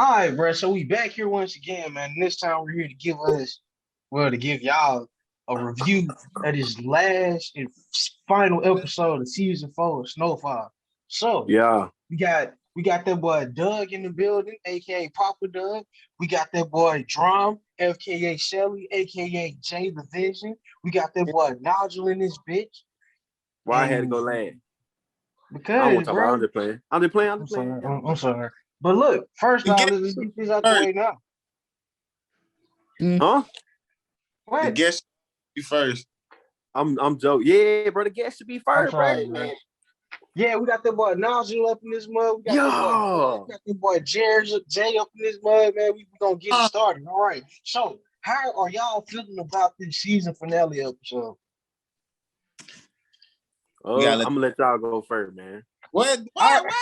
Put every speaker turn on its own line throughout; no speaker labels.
All right, bro. So we back here once again, man. And this time we're here to to give y'all a review of this last and final episode of season 4 of Snowfall. So
Yeah.
we got that boy Doug in the building, aka Papa Doug. We got that boy Drum, aka Shelly, aka Jay the Vision. We got that boy Nigel in this bitch.
Why I had to go
And
last? I don't
because,
want to talk about.
bro,
I'm just playing. I'm just playing. I'm
I'm
just playing.
sorry, I'm sorry. But look, first
The
now,
guest
let's get this out the
first.
way now.
Huh?
The
What?
guest you first.
I'm joking. Yeah, bro. The guest should be
I'm
first,
sorry,
bro.
man. Yeah, we got that boy Nigel up in this mud. We
Yeah.
got that boy Jay up in this mud, man. We gonna get it started. All right. So, how are y'all feeling about this season finale episode?
gotta
I'm
let-
gonna let y'all go first, man.
What?
All
What?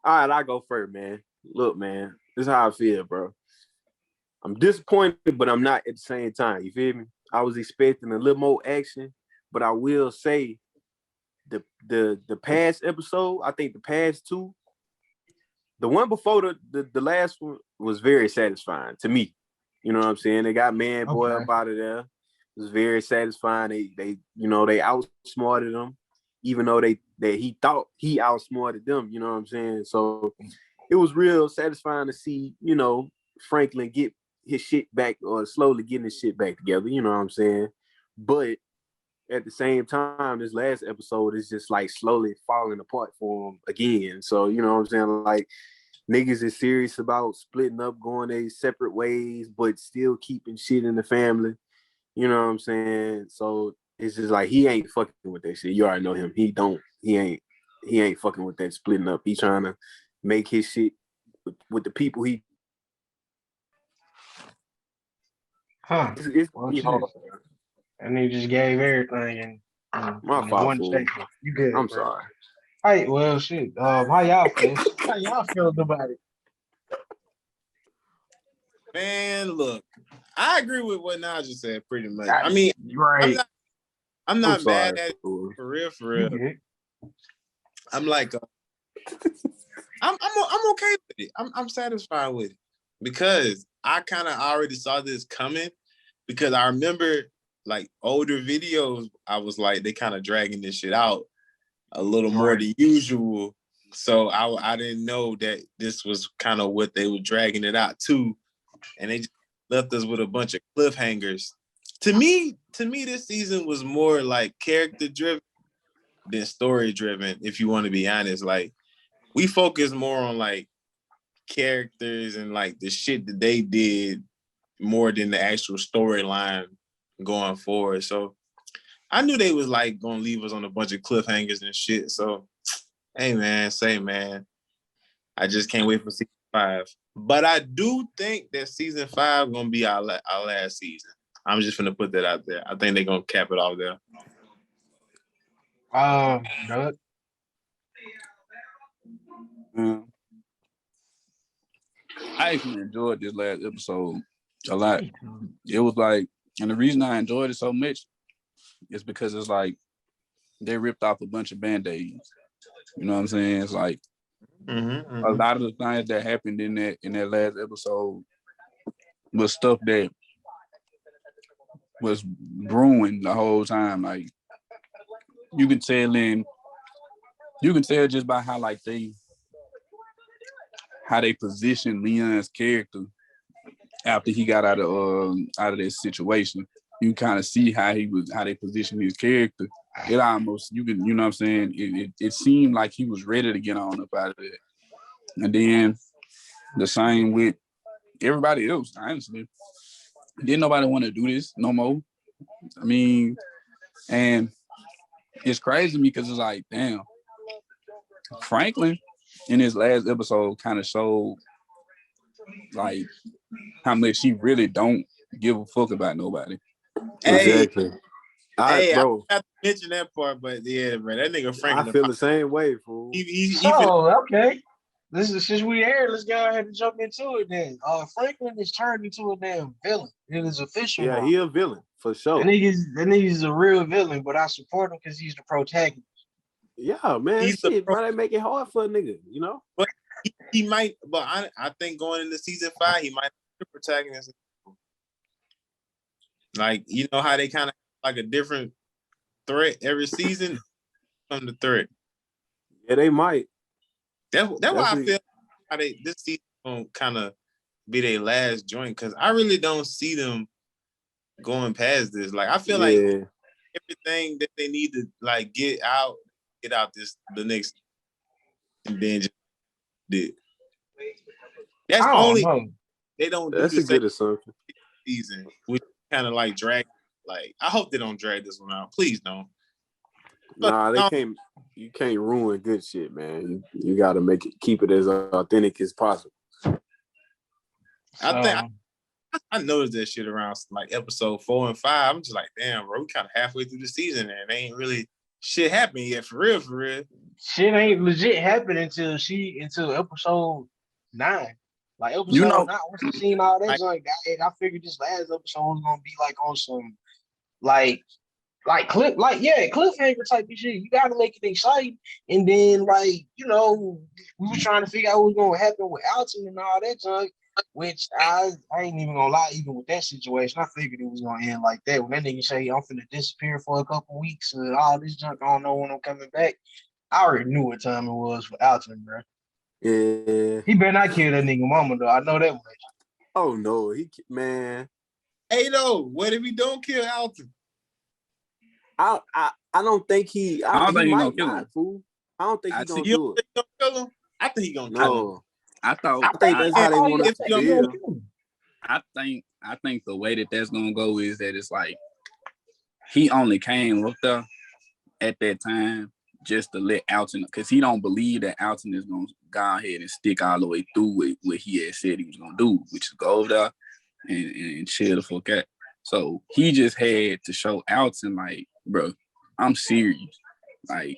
All right, I go first, man. Look, man, this is how I feel, bro. I'm disappointed, but I'm not at the same time. You feel me? I was expecting a little more action, but I will say the past episode, I think the past two, the one before the last one was very satisfying to me. You know what I'm saying? They got Man Boy
Okay.
up out of there. It was very satisfying. They outsmarted him, even though he thought he outsmarted them. You know what I'm saying? So it was real satisfying to see, Franklin get his shit back or slowly getting his shit back together. You know what I'm saying? But at the same time, this last episode is just like slowly falling apart for him again. So, you know what I'm saying? Like, niggas is serious about splitting up, going their separate ways, but still keeping shit in the family. You know what I'm saying? So it's just like he ain't fucking with that shit. You already know him. He ain't fucking with that splitting up. He trying to make his shit with the people he.
Huh.
It's
Well,
be
shit.
hard.
And he just gave everything
My
in
fault,
one
fool.
statement. You good?
I'm
bro.
sorry.
All right. Well, shit. How y'all feel? How y'all feeling about it?
Man, look. I agree with what Nigel said pretty much. I mean,
Right.
I'm not
I'm
mad
sorry,
at it
fool.
for real, for
You
real.
good?
I'm like I'm okay with it. I'm satisfied with it because I kind of already saw this coming because I remember like older videos. I was like, they kind of dragging this shit out a little more than usual. So I didn't know that this was kind of what they were dragging it out to, and they just left us with a bunch of cliffhangers. To me, this season was more like character driven than story driven. If you want to be honest, like we focus more on like characters and like the shit that they did more than the actual storyline going forward. So I knew they was like gonna leave us on a bunch of cliffhangers and shit. So hey man, I just can't wait for season 5. But I do think that season 5 gonna be our last season. I'm just gonna put that out there. I think they're gonna cap it off there.
Doug.
I actually enjoyed this last episode a lot. It was like, and the reason I enjoyed it so much is because it's like they ripped off a bunch of band-aids. You know what I'm saying? It's like a lot of the things that happened in that last episode was stuff that was brewing the whole time. Like you can tell just by how like how they positioned Leon's character after he got out of this situation. You can kind of see how they positioned his character. It almost, you know what I'm saying? It seemed like he was ready to get on up out of it. And then the same with everybody else, honestly. Didn't nobody want to do this no more. I mean, and it's crazy to me because it's like, damn, Franklin in his last episode kind of showed like how much he really don't give a fuck about nobody.
Exactly. Bro.
I have to mention that part, but yeah, bro, that nigga Franklin.
I feel the same way, fool.
Okay. Since we here, let's go ahead and jump into it then. Franklin is turned into a damn villain. It is official now.
He a villain for sure.
That nigga's a real villain, but I support him because he's the protagonist.
Yeah, man. Shit, bro, they make it hard for a nigga, you know?
he might, but I think going into season 5, he might be the protagonist. Like, you know how they kind of like a different threat every season from the threat.
Yeah, they might.
That's why I feel how this season gonna kind of be their last joint, because I really don't see them going past this. Like, I feel like everything that they need to like get out the next, and then just did. That's only they don't do
that's
the
a
same
good assumption.
season, which kind of like drag. Like, I hope they don't drag this one out. Please don't.
Nah, they can't. You can't ruin good shit, man. You got to keep it as authentic as possible.
I noticed that shit around like episode 4 and 5. I'm just like, damn, bro, we kind of halfway through the season and it ain't really shit happening yet, for real, for real.
Shit ain't legit happening until episode 9. Like episode 9, once you seen all that junk, I figured this last episode was gonna be like on some cliffhanger type of shit. You gotta make it exciting. And then we were trying to figure out what was gonna happen with Alton and all that junk, which I ain't even gonna lie, even with that situation, I figured it was gonna end like that. When that nigga say I'm finna disappear for a couple weeks, all this junk, I don't know when I'm coming back. I already knew what time it was for Alton, bro.
Yeah.
He better not kill that nigga mama though. I know that much.
Oh no, man.
Hey though, what if he don't kill Alton?
I don't think he.
I don't think he
might
gonna kill him.
Fool. I don't think he gonna
do
it.
Kill him? I think he gonna kill him.
I
think that's how they want to feel.
I think the way that's gonna go is that it's like he only came up there at that time just to let Alton, because he don't believe that Alton is gonna go ahead and stick all the way through with what he had said he was gonna do, which is go over there and chill the fuck out. So he just had to show Alton, like, bro, I'm serious. Like,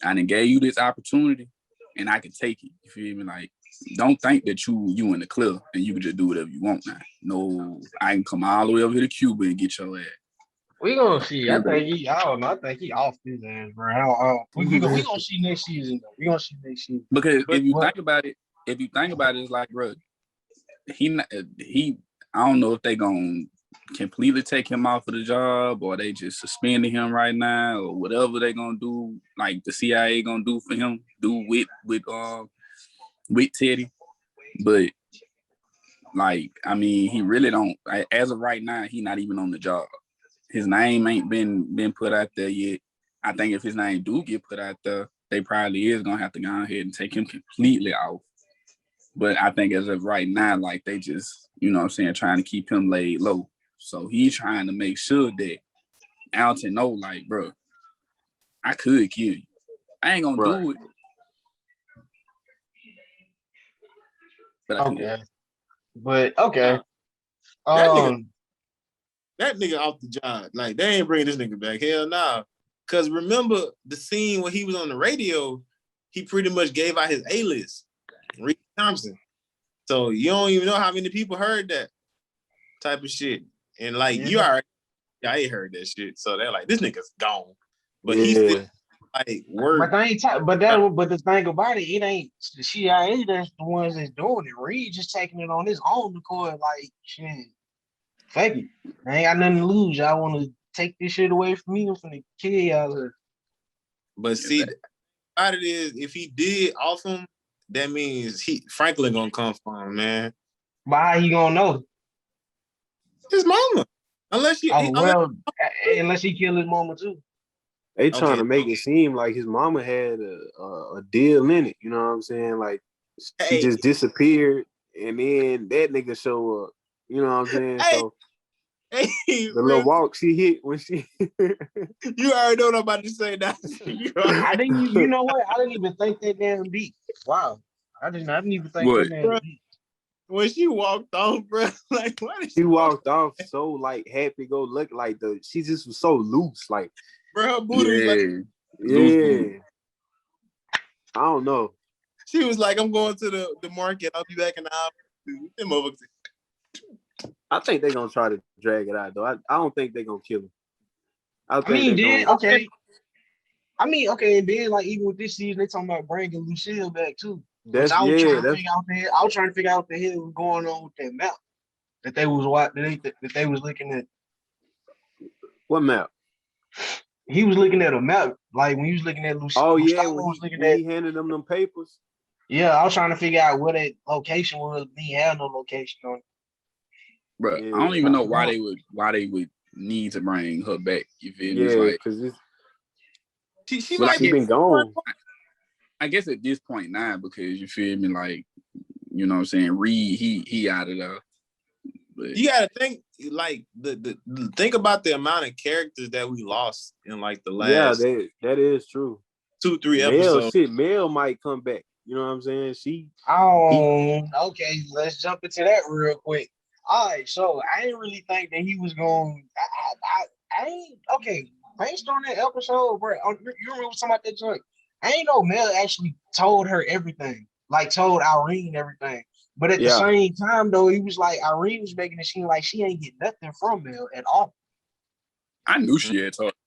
I done gave you this opportunity and I can take it. You feel me? Like, don't think that you in the clear and you can just do whatever you want now. No, I can come all the way over here to Cuba and get your ass.
We gonna see. I think he off his ass, bro. We gonna see next season though. We gonna see next season.
Because if you think about it, it's like, bro, I don't know if they gonna completely take him off of the job or they just suspending him right now or whatever they gonna do, like the CIA gonna do for him, do with Teddy. But like, I mean, he really don't, as of right now, he not even on the job. His name ain't been put out there yet. I think if his name do get put out there, they probably is gonna have to go ahead and take him completely off. But I think as of right now, like, they just, you know what I'm saying, trying to keep him laid low. So he's trying to make sure that Alton know, like, bro, I could kill you. I ain't gonna do it. But I
okay. But okay.
That nigga off the job. Like, they ain't bringing this nigga back. Hell nah. Cause remember the scene when he was on the radio, he pretty much gave out his A-list, Reed Thompson. So you don't even know how many people heard that type of shit. And like, I ain't heard that shit. So they're like, this nigga's gone. But he's still like work.
But the thing about it ain't the CIA that's the ones that's doing it. Reed just taking it on his own accord, like, shit. Fuck it. I ain't got nothing to lose. Y'all want to take this shit away from me? I'm finna kill y'all.
But see, about it is, if he did off him, that means Franklin gonna come for him, man.
But how he gonna know?
His mama. Unless he
killed his mama too.
They trying to make it seem like his mama had a deal in it. You know what I'm saying? Like, she just disappeared, and then that nigga show up. You know what I'm saying? So the little walk she hit when she
you already know what I'm about to say now.
I didn't you know what? I didn't even think that damn deep. Wow. I didn't even think that damn deep.
When she walked off, bro, like, why did
she walked off so like happy go look, like she just was so loose, like,
bro, her booty was
like, I don't know.
She was like, I'm going to the market. I'll be back in the hour.
I think they're gonna try to drag it out though. I don't think they're gonna kill him.
And then like even with this season, they talking about bringing Lucille back too. Which
That's
I was trying
yeah.
to
That's
figure out the hell. I was trying to figure out what the hell was going on with that map that they was that they was looking at.
what map?
He was looking at a map, like when he was looking at
Oh yeah,
Gustavo was looking
when
at.
he handed them papers.
Yeah, I was trying to figure out what that location was. He had no location on it.
Bro,
Yeah,
I don't even know why they would need to bring her back. You feel me? It's
yeah,
like,
because
She
but
might
she
be
been gone.
I guess at this point now, because you feel me, like, you know what I'm saying, Reed, he out of there. But
you gotta think like the think about the amount of characters that we lost in like the
Yeah,
last
that is true.
2-3
Mel
episodes.
Mel might come back. You know what I'm saying?
Okay, let's jump into that real quick. All right, so I didn't really think that he was going. I ain't okay. Based on that episode, bro, you remember something about that joint? I ain't know Mel actually told her everything, like told Irene everything. But at the
Yeah.
same time, though, he was like Irene was making it seem like she ain't get nothing from Mel at all.
I knew she had talked.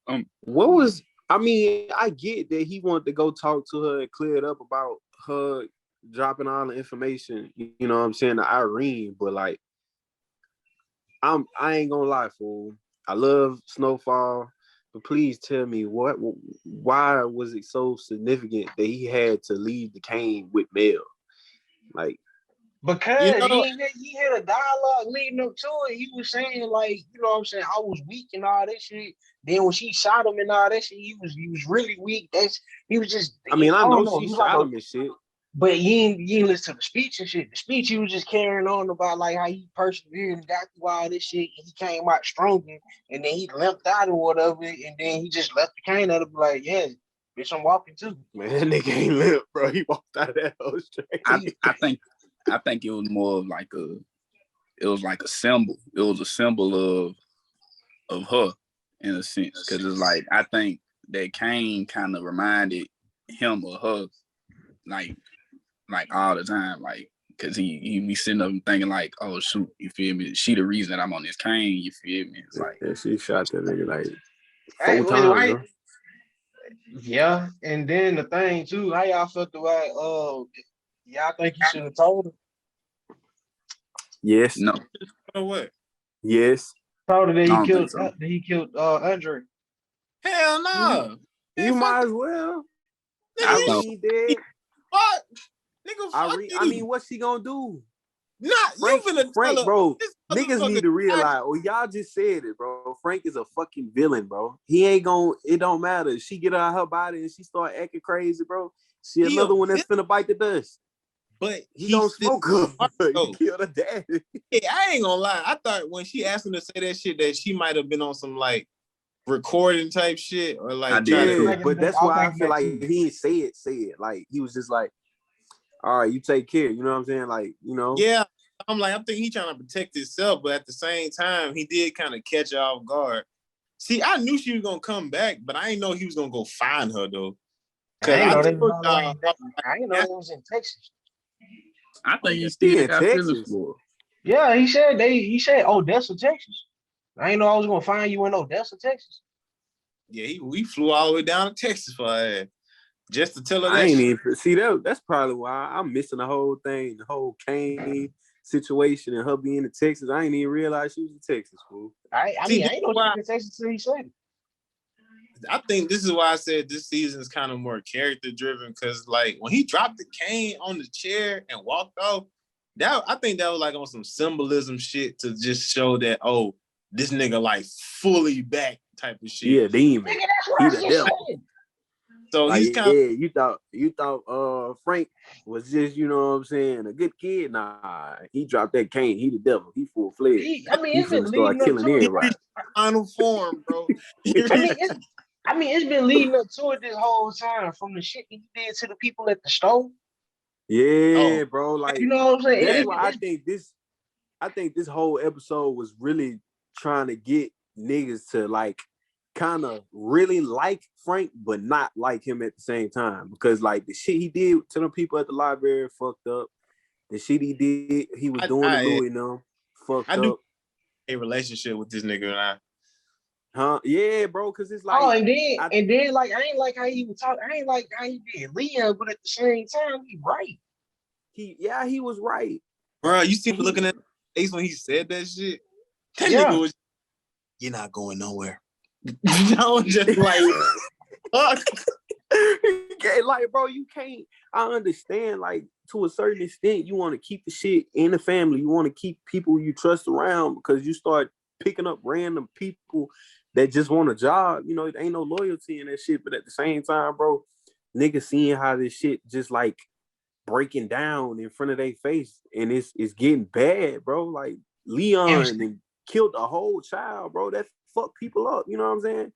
What was I mean, I get that he wanted to go talk to her and clear it up about her dropping all the information, you know what I'm saying, to Irene, but like I ain't gonna lie, fool. I love Snowfall, but please tell me why was it so significant that he had to leave the cane with Mel? Like,
Because
You know,
he had a dialogue leading up to it. He was saying, like, you know what I'm saying, I was weak and all that shit. Then when she shot him and all that shit, he was really weak. He was just
I mean, I
don't
know
know.
she
He was
shot
like
him and shit.
but you ain't listen to the speech and shit. The speech he was just carrying on about like how he persevered and got through all this shit and he came out stronger and then he limped out or whatever and then he just left the cane out of like, yeah, bitch, I'm walking too.
Man, that nigga ain't limp, bro. He walked out of that whole straight.
I think it was more of like a symbol. It was a symbol of her in a sense, because it's like I think that Kane kind of reminded him of her, like all the time, like because he be sitting up and thinking like, oh shoot, you feel me? She the reason that I'm on this cane, you feel me? It's like,
Yeah, she shot that nigga like
Hey,
4
wait,
times, bro.
yeah, and then the thing too, how y'all felt about y'all think you should have told her?
Yes.
no,
you know what?
Yes.
Told her that
I don't think so.
he killed Andre.
Hell no.
You might as well.
Nigga,
I
Irene dead.
fuck. Nigga, fuck
Irene,
you.
I mean, what's she gonna do?
Not
Frank,
you finna
Frank,
tell her,
bro.
this
Niggas
motherfucker
need to realize.
died.
Oh, y'all just said it, bro. Frank is a fucking villain, bro. He ain't gonna. It don't matter. She get out of her body and she start acting crazy, bro. She
He
another
a
one that's
villain,
finna bite the dust.
but
He
he's
don't
still
smoke her.
smart
He
though.
killed her daddy.
Yeah, I ain't gonna lie. I thought when she asked him to say that shit that she might have been on some like recording type shit or
I
like try
did
to.
too.
Yeah, but that's why I feel like he ain't say it. Like he was just like, all right, you take care. You know what I'm saying? Like, you know.
Yeah, I'm thinking he trying to protect himself, but at the same time, he did kind of catch her off guard. See, I knew she was gonna come back, but I didn't know he was gonna go find her though.
I
Cause
ain't
I
know
told
it was in Texas.
I think he
He
still
in
got
Texas.
feelings for her.
Yeah, he said Odessa, Texas. I ain't know I was gonna find you in Odessa, Texas.
yeah, we flew all the way down to Texas for her just to tell her
I
that
ain't
shit.
even see that. That's probably why I'm missing the whole thing, the whole Kane situation and her being in Texas. I ain't even realize she was in Texas, fool.
I
See,
ain't know she
why
was in Texas till he said it.
I think this is why I said this season is kind of more character driven because like when he dropped the cane on the chair and walked off, I think that was like on some symbolism shit to just show that this nigga like fully back type of shit.
Yeah, demon.
Nigga, that's what
He
I
the
just
devil.
said.
So
Like,
he's kind of
you thought Frank was just, you know what I'm saying, a good kid. Nah, he dropped that cane. He the devil. He full fledged. He
It's been
finna start
leading up
killing
to it.
everybody.
final form, bro.
It's been leading up to it this whole time from the shit he did to the people at the store.
Yeah, bro. Like
You know what I'm saying?
that's why I think this whole episode was really trying to get niggas to like kind of really like Frank, but not like him at the same time. Because like the shit he did to them people at the library fucked up. The shit he was doing to Louis, fucked
I do
up.
a relationship with this nigga and I.
Huh? Yeah, bro. Because it's like,
and then like I ain't like how he would talk. I ain't like how he did Leah, but at the same time, he right.
he was right.
Bro, you see him looking at his face when he said that shit? That
Yeah.
nigga was, you're not going nowhere. I was just like, fuck.
Like, bro, you can't. I understand, like, to a certain extent, you want to keep the shit in the family. You want to keep people you trust around because you start picking up random people that just want a job. You know, it ain't no loyalty in that shit. But at the same time, bro, niggas seeing how this shit just like breaking down in front of their face, and it's getting bad, bro. Like Leon and killed a whole child, bro. That fucked people up. You know what I'm saying?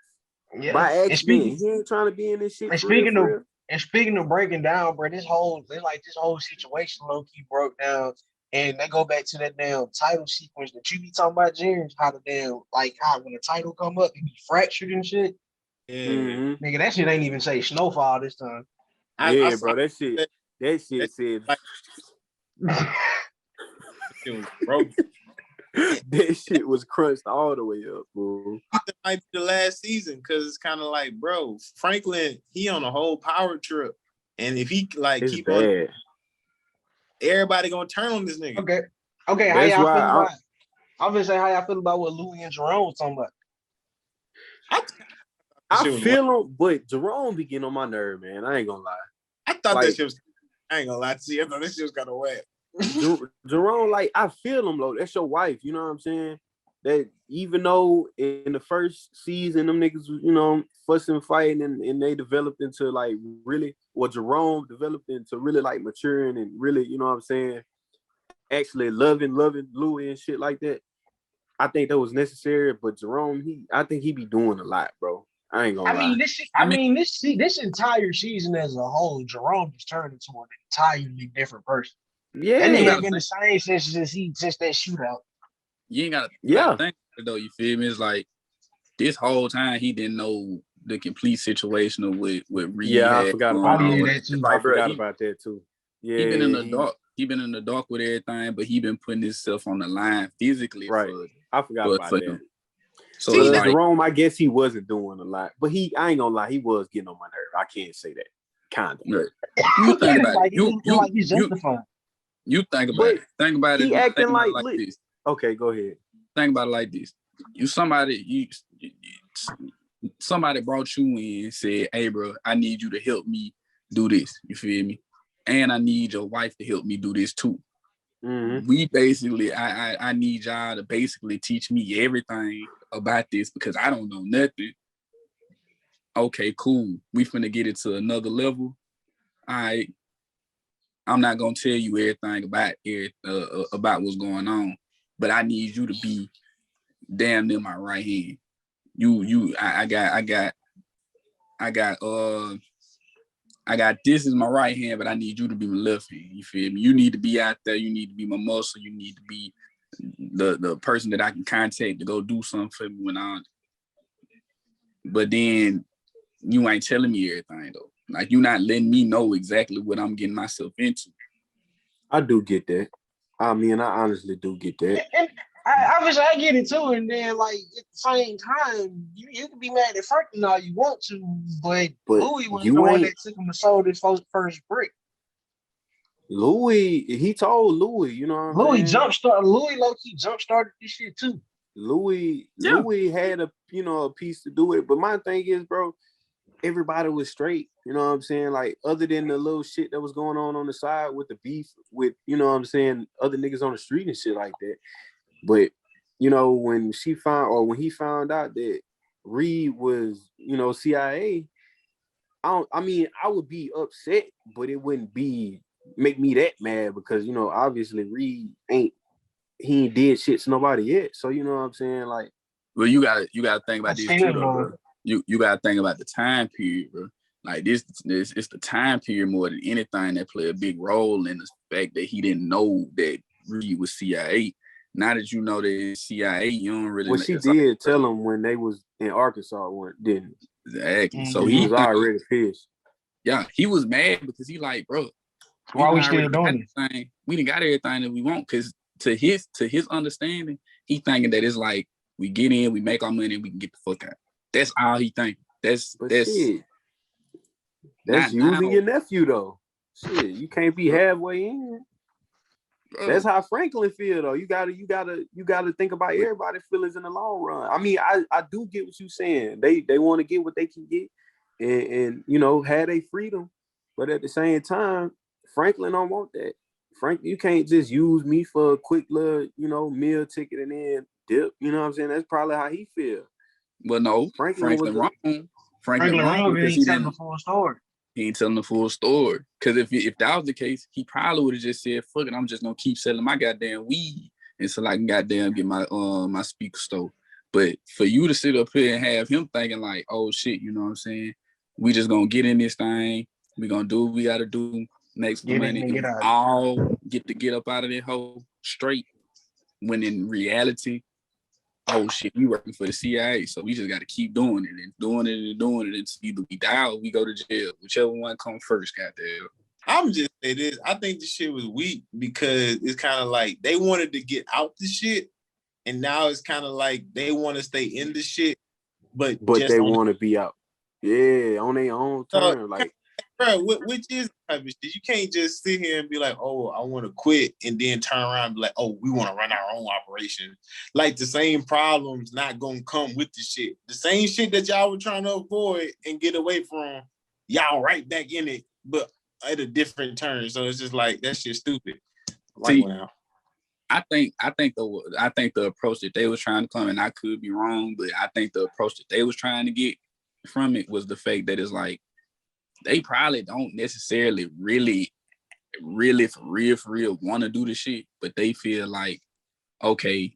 Yeah.
By accident, he ain't trying to be in this shit.
Speaking of breaking down, bro, this whole situation low key broke down, and they go back to that damn title sequence that you be talking about, James. How the damn how when the title come up, it be fractured and shit.
Yeah.
Mm-hmm.
Nigga, that shit ain't even say Snowfall this time.
Yeah, bro, that shit said.
It was broke.
That shit was crunched all the way up, bro.
That might be the last season because it's kind of like, bro, Franklin, he on a whole power trip, and if he
It's
keep
bad.
on, everybody gonna turn on this nigga.
Okay. How y'all feel about? I'm gonna say how y'all feel about what Louis and Jerome was talking about.
I feel him, but Jerome be getting on my nerve, man. I ain't gonna lie.
I thought that shit was. I ain't gonna lie to you. I thought this shit was kind of wet.
Jerome, like, I feel him, though. That's your wife, you know what I'm saying? That even though in the first season, them niggas, you know, fussing and fighting, and they developed into like really, Jerome developed into really like maturing and really, you know what I'm saying, actually loving Louis and shit like that. I think that was necessary, but Jerome, I think he be doing a lot, bro. I ain't gonna lie.
This entire season as a whole, Jerome just turned into an entirely different person.
Yeah,
that nigga been the same since that shootout.
You ain't gotta think though. You feel me? It's like this whole time he didn't know the complete situation of what Reed had.
I forgot about
that too.
I forgot about that too. Yeah,
he been in the dark. He been in the dark with everything, but he been putting himself on the line physically.
Right. I forgot about that.
Him. So
see, Jerome, I guess he wasn't doing a lot, but I ain't gonna lie, he was getting on my nerve. I can't say that. Kind of.
Right. You think about it.
He's justified.
You think about it. Think about it.
He acting like
this.
Okay, go ahead.
Think about it like this. Somebody brought you in and said, "Hey, bro, I need you to help me do this." You feel me? And I need your wife to help me do this too.
Mm-hmm.
We basically, I need y'all to basically teach me everything about this because I don't know nothing. Okay, cool. We finna get it to another level. All right. I'm not gonna tell you everything about what's going on, but I need you to be damn near my right hand. I got this is my right hand, but I need you to be my left hand. You feel me? You need to be out there. You need to be my muscle. You need to be the person that I can contact to go do something for me when I'm. But then you ain't telling me everything though. Like you're not letting me know exactly what I'm getting myself into.
I do get that. I mean, I honestly do get that.
And obviously I get it too. And then like at the same time, you can be mad at Franklin all you want to, but Louis was the one that took him to sold his first brick.
He told Louis, you know what I'm saying?
Louis low-key jump-started this shit too.
Louis had a piece to do it. But my thing is, bro, everybody was straight, you know what I'm saying? Like, other than the little shit that was going on the side with the beef with, you know what I'm saying, other niggas on the street and shit like that. But, you know, when he found out that Reed was, you know, CIA, I would be upset, but it wouldn't make me that mad because, you know, obviously Reed ain't did shit to nobody yet. So, you know what I'm saying? Like,
well, you gotta think about this too, though, bro. You gotta think about the time period, bro. Like this it's the time period more than anything that played a big role in the fact that he didn't know that Reed was CIA. Now that you know that CIA, you don't really.
Well, she did tell him when they was in Arkansas, didn't he?
Exactly. So
he was already pissed.
Yeah, he was mad because he like, bro,
why we still doing
this? We done got everything that we want because to his understanding, he thinking that it's like we get in, we make our money, we can get the fuck out. That's all he thinking. That's
using your nephew though. Shit, you can't be halfway in. That's how Franklin feel though. You gotta think about everybody's feelings in the long run. I mean, I do get what you're saying. They want to get what they can get and you know, have their freedom. But at the same time, Franklin don't want that. Frank, you can't just use me for a quick little, you know, meal ticket and then dip. You know what I'm saying? That's probably how he feel.
But no, Franklin wrong. Franklin wrong
wrong
because
ain't telling the full story.
he ain't telling the full story. Because if that was the case, he probably would have just said, "Fuck it, I'm just gonna keep selling my goddamn weed until I can goddamn get my my speaker stove." But for you to sit up here and have him thinking like, "Oh shit," you know what I'm saying? We just gonna get in this thing. We gonna do what we gotta do, make some
Get in
money,
and
and
get
we
out.
all get up out of that hole straight. When in reality, oh shit, we working for the CIA, so we just got to keep doing it and doing it and doing it. It's either we die or we go to jail, whichever one comes first. Goddamn.
I'm just say this. I think this shit was weak because it's kind of like they wanted to get out the shit, and now it's kind of like they want to stay in the shit, but just
they want to be out. Yeah, on their own terms. Like,
bro, which is the type of shit. You can't just sit here and be like, "Oh, I want to quit," and then turn around and be like, "Oh, we want to run our own operation." Like the same problems not gonna come with the shit. The same shit that y'all were trying to avoid and get away from, y'all right back in it, but at a different turn. So it's just like that shit stupid.
See, I think the approach that they was trying to come, and I could be wrong, but I think the approach that they was trying to get from it was the fact that it's like they probably don't necessarily really for real want to do the shit, but they feel like, okay,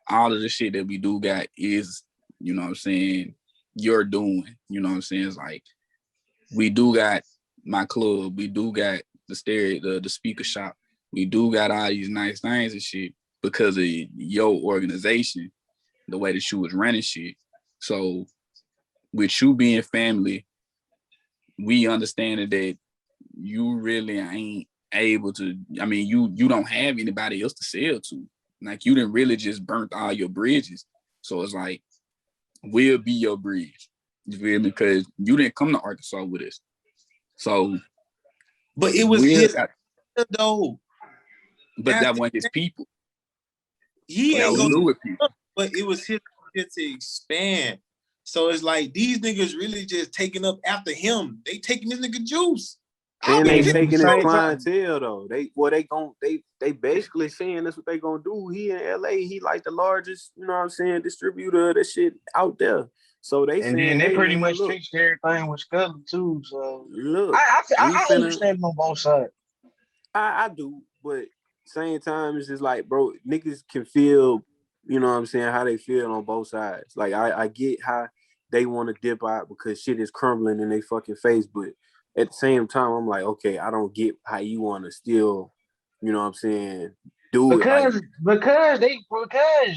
all of the shit that we do got is, you know what I'm saying, you're doing, you know what I'm saying? It's like we do got my club, we do got the speaker shop, we do got all these nice things and shit because of your organization, the way that you was running shit. So with you being family, we understand that you really ain't able to, I mean, you don't have anybody else to sell to. Like you didn't really just burnt all your bridges. So it's like, we'll be your bridge. You feel me? Because you didn't come to Arkansas with us. So
but it was his though.
But that wasn't his people.
He ain't
gonna do with people.
But it was his to expand. So it's like these niggas really just taking up after him. They taking this nigga juice.
And they taking his clientele though. They basically saying that's what they gonna do. He in LA, he like the largest, you know what I'm saying, distributor of that shit out there. So they
and then they pretty much fixed everything with Scully too. So
look,
I understand on both sides.
I do, but same time it's just like, bro, niggas can feel, you know what I'm saying, how they feel on both sides. Like I get how they want to dip out because shit is crumbling in their fucking face, but at the same time, I'm like, okay, I don't get how you want to still, you know what I'm saying, do it.
Because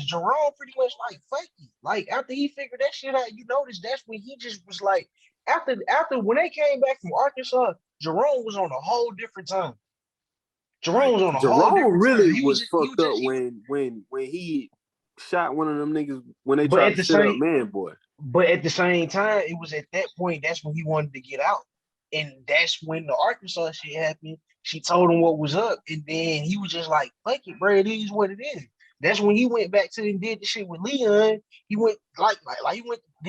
Jerome pretty much like fuck you. Like after he figured that shit out, you notice that's when he just was like, after when they came back from Arkansas, Jerome was on a whole different time. Jerome was on a whole different
really
time.
was fucked up when he shot one of them niggas when they tried to set up Man Boy.
But at the same time, it was at that point that's when he wanted to get out. And that's when the Arkansas shit happened. She told him what was up, and then he was just like, fuck it, bro, it is what it is. That's when he went back to and did the shit with Leon. He went he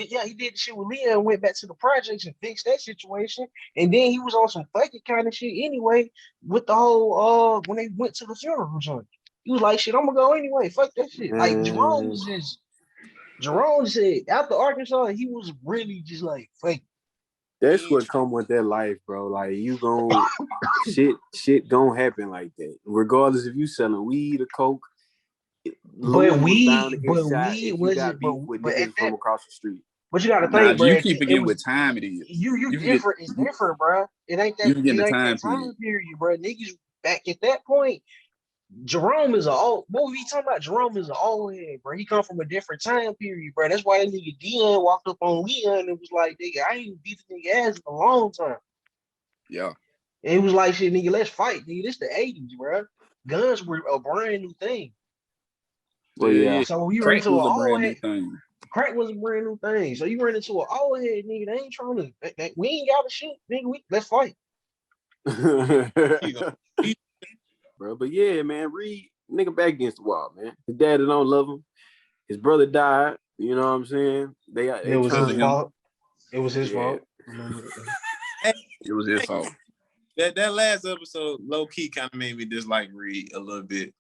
did the shit with Leon, went back to the projects and fixed that situation. And then he was on some fuck it kind of shit anyway with the whole when they went to the funeral or something. He was like, shit, I'm gonna go anyway. Fuck that shit. Like Jerome said after Arkansas, he was really just like fake.
That's what come with that life, bro. Like you gon' shit gonna happen like that. Regardless if you selling weed or coke.
But
weed wasn't from across the street.
But you gotta think, bro.
You keep forgetting what time it is.
You different. It's different, bro. It ain't that. It ain't that time period, bro. Niggas back at that point. Jerome is what we talking about? Jerome is an old head, bro. He come from a different time period, bro. That's why that nigga Dion walked up on Leon and was like, nigga, I ain't beat the nigga ass in a long time.
Yeah.
And he was like, shit, nigga, let's fight, nigga. This the 80s, bro. Guns were a brand new thing.
Well, yeah.
So you ran into an old head. Crack was a brand new thing. So you ran into an old head, nigga. They ain't trying to. We ain't got to shoot, nigga. Let's fight.
bro. But yeah, man, Reed, nigga back against the wall, man. His daddy don't love him. His brother died. You know what I'm saying? They
It was
Because
his
of
trying.
him.
fault. It was his
Yeah.
fault. Remember?
It was his fault.
That last episode, low key, kind of made me dislike Reed a little bit.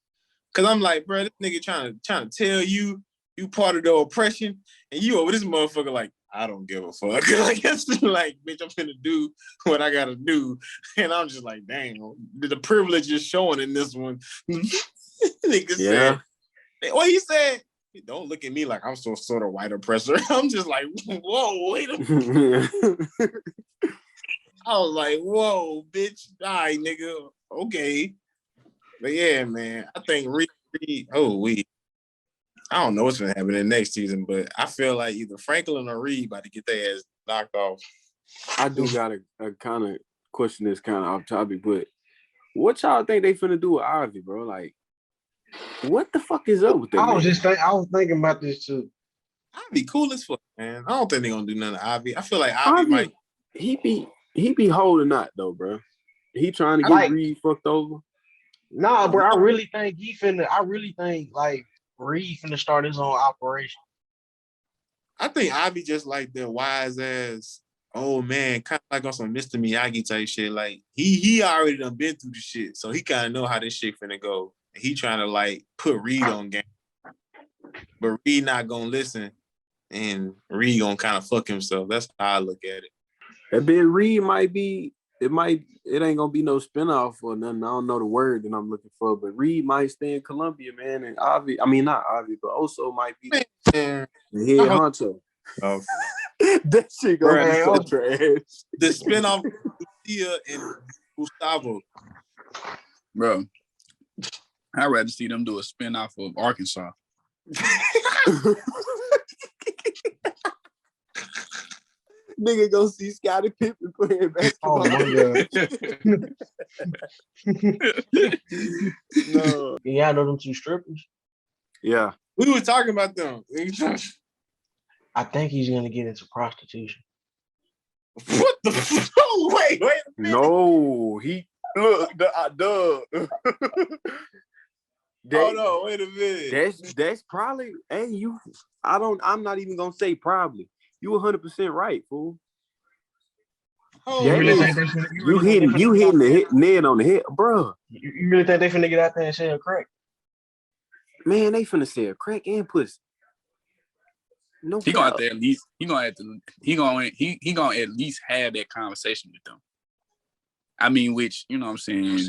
Cause I'm like, bro, this nigga trying to tell you part of the oppression, and you over this motherfucker like, I don't give a fuck. Like, it's like, bitch, I'm finna do what I gotta do, and I'm just like, dang, the privilege is showing in this one. Nigga
Yeah.
said, what he said? Don't look at me like I'm some sort of white oppressor. I'm just like, whoa, wait a minute. I was like, whoa, bitch, die, nigga. Okay. But yeah, man, I think Reed, I don't know what's gonna happen in the next season, but I feel like either Franklin or Reed about to get their ass knocked off.
I do gotta kind of question this kind of off topic, but what y'all think they finna do with Ivy, bro? Like, what the fuck is up with that?
I was
man?
I was thinking about this too.
I'd be cool as fuck, man. I don't think they're gonna do nothing to Ivy. I feel like Ivy might.
He be holding out though, bro. He trying to get
Like,
Reed fucked over.
nah, bro. I really think like Reed finna start his own operation.
I think Ivy just like the wise ass old man, kind of like on some Mr. Miyagi type shit. Like he already done been through the shit, so he kind of know how this shit finna go. He trying to like put Reed on game, but Reed not gonna listen, and Reed gonna kind of fuck himself. That's how I look at it.
That bit Reed it ain't gonna be no spinoff or nothing. I don't know the word that I'm looking for, but Reed might stay in Columbia, man. And not Avi, but also might be
Man,
the head honcho.
oh,
That shit gonna be so
Bruh,
trash.
the spinoff Lucia and Gustavo.
Bro, I'd rather see them do a spinoff of Arkansas.
Nigga go see Scottie Pippen playing basketball.
Oh my god.
No.
Yeah, I know them two strippers.
Yeah.
We were talking about them.
I think he's gonna get into prostitution.
What the fuck? Wait a minute.
No, he look duh.
Hold on, wait a minute.
That's probably I'm not even gonna say probably. You 100% right, fool.
Hold
You really
on.
think they finna,
You hitting the net on the head, bro.
You really think they finna get out there and sell crack?
Man, they finna sell crack and pussy. No,
He gonna have to at least he gonna at least have that conversation with them. I mean, which, you know what I'm saying,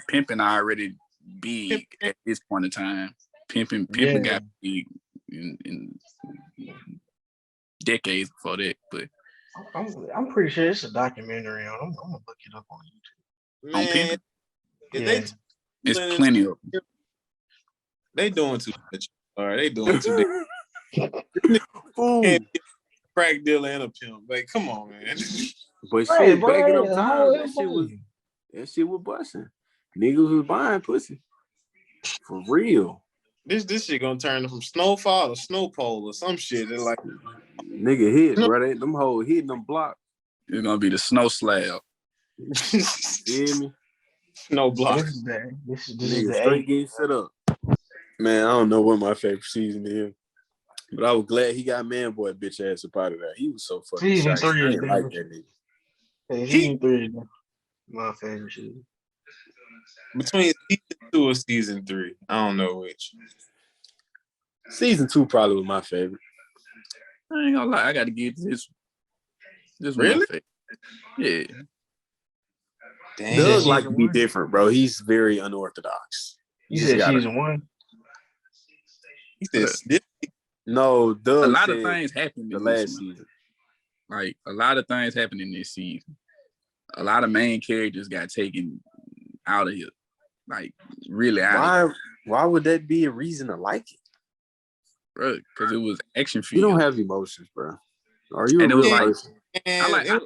pimping already big at this point in time. Pimping got big in decades before that, but
I'm pretty sure it's a documentary on. I'm gonna look it up on YouTube.
on
Man,
pimping,
if
it's plenty of them.
they doing too much. All right, they doing too much.
Fool.
Can't be a crack dealer and a pimp. Like, come on, man.
But
Right,
shit,
bro,
back in them
the
times,
whole
that shit was busting. Niggas was buying pussy. For real.
This shit gonna turn from Snowfall to Snowfall or some shit. They're like,
Nigga hit, bro. Them hoes hitting them blocks.
It's gonna be the snow slab.
Hear me?
no block.
This is
Nigga
the
straight
eight.
getting set up. Man, I don't know what my favorite season is. But I was glad he got Man Boy bitch ass up out of there. He was so fucking
Season
shy.
3
I
is
didn't like that nigga.
Season 3 is my favorite season.
Between season 2 and season 3, I don't know which.
Season 2 probably was my favorite.
I ain't gonna lie, I gotta give this
Really?
one favorite. Yeah.
Damn.
Doug
season
like to be
1?
different, bro. He's very unorthodox.
You said season 1?
He said,
No, Doug
A lot
said
of things happened
the
in
last
this one.
season.
Like, a lot of things happened in this season. A lot of main characters got taken out of here. Like, really out of here.
Why would that be a reason to like it?
Bro, because it was action
You
filled.
don't have emotions, bro. Are you
And
a
it was
real
like,
person?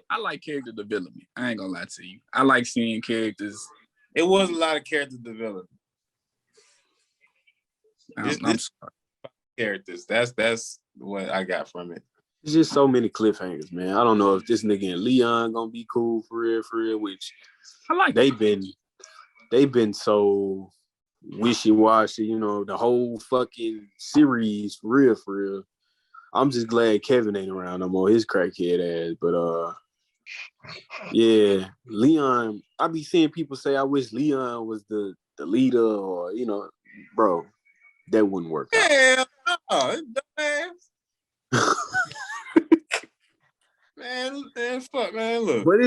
I like character development. I ain't gonna lie to you. I like seeing characters.
it was a lot of character development.
I'm
This
sorry.
characters. That's what I got from it.
There's just so many cliffhangers, man. I don't know if this nigga and Leon gonna be cool for real, which
I like
they've been they've been so wishy-washy, you know, the whole fucking series, for real. I'm just glad Kevin ain't around no more, his crackhead ass. But yeah, Leon, I be seeing people say I wish Leon was the leader, or you know, bro, that wouldn't work out.
Hell no, dumbass. man, fuck, man, look.
But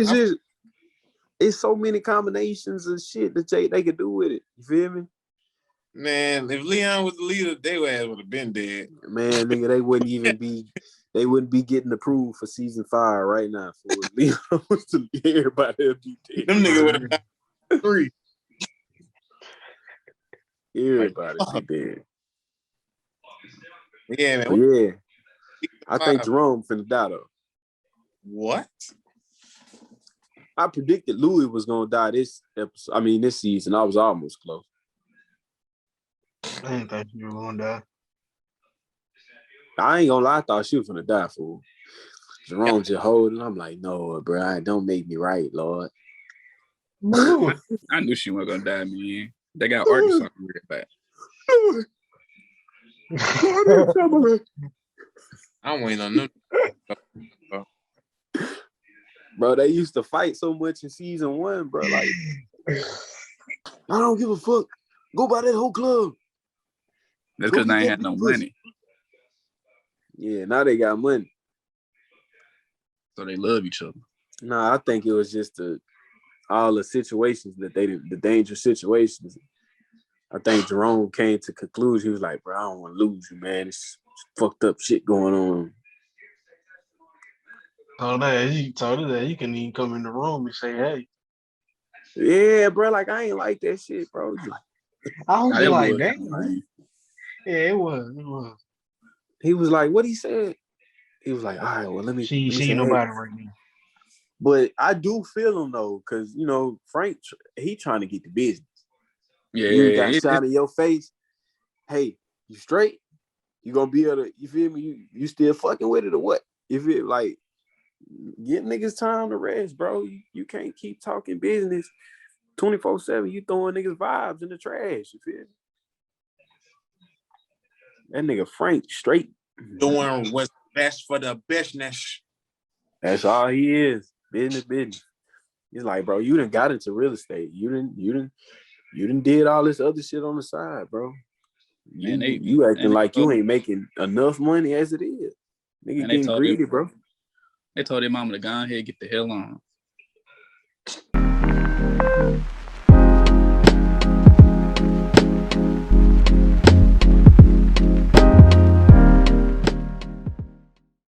it's so many combinations of shit that they could do with it. You feel me?
Man, if Leon was the leader, they would have been dead.
Man, nigga, they wouldn't be getting approved for season 5 right now. For Leon was to everybody be dead.
Them niggas would have died 3.
Everybody be dead.
Yeah, man.
But yeah, I think Jerome finna die though.
What?
I predicted Louis was gonna die this episode. I mean, this season. I was almost close.
I didn't think you were gonna die.
I ain't gonna lie, I thought she was gonna die, fool. Jerome just holding. I'm like, no, bro, don't make me right, Lord.
I knew she wasn't gonna die, man. They got Arkansas real bad.
I'm waiting on them.
Bro, they used to fight so much in season 1, bro. Like, I don't give a fuck. Go buy that whole club.
That's because they ain't had no money.
Yeah, now they got money.
So they love each other.
Nah, I think it was just all the situations that the dangerous situations. I think Jerome came to conclusion. He was like, bro, I don't want to lose you, man. It's fucked up shit going on.
Told her that you can even come in the room and say, hey.
Yeah, bro, like I ain't like that shit, bro.
I was
Nah,
like,
was,
damn.
man.
Yeah, it was.
He was like, what he said? He was like, all right, well, let me
See nobody right now.
But I do feel him though, because you know, Frank, he trying to get the business.
Yeah,
you got shot in your face. Hey, you straight? You gonna be able to, you feel me? You still fucking with it or what? If it like get niggas time to rest, bro. You can't keep talking business 24/7. You throwing niggas vibes in the trash. You feel me? That nigga Frank straight
Doing what's best for the business.
That's all he is. Business. He's like, bro, you done got into real estate. You done did all this other shit on the side, bro. You acting like you ain't making enough money as it is. Nigga getting greedy, bro.
They told their mama to go ahead and get the hell on.